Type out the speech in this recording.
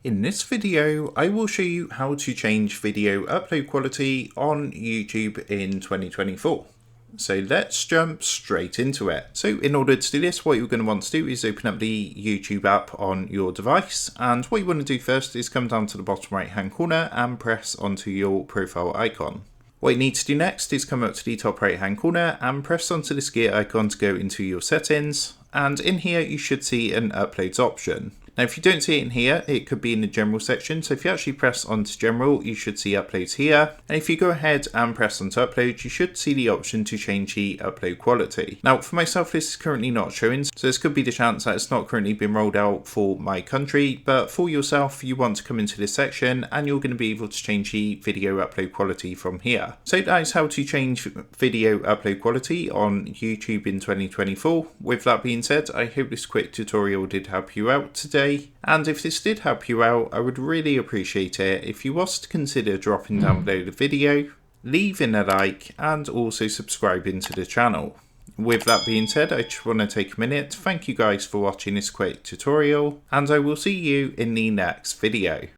In this video, I will show you how to change video upload quality on YouTube in 2024. So let's jump straight into it. So in order to do this, what you're going to want to do is open up the YouTube app on your device. And what you want to do first is come down to the bottom right hand corner and press onto your profile icon. What you need to do next is come up to the top right hand corner and press onto this gear icon to go into your settings. And in here, you should see an uploads option. Now, if you don't see it in here, it could be in the general section. So if you actually press onto general, you should see uploads here. And if you go ahead and press onto upload, you should see the option to change the upload quality. Now, for myself, this is currently not showing. So this could be the chance that it's not currently been rolled out for my country. But for yourself, you want to come into this section and you're going to be able to change the video upload quality from here. So that is how to change video upload quality on YouTube in 2024. With that being said, I hope this quick tutorial did help you out today. And if this did help you out, I would really appreciate it if you was to consider dropping down below the video, leaving a like, and also subscribing to the channel. With that being said, I just want to take a minute to thank you guys for watching this quick tutorial, and I will see you in the next video.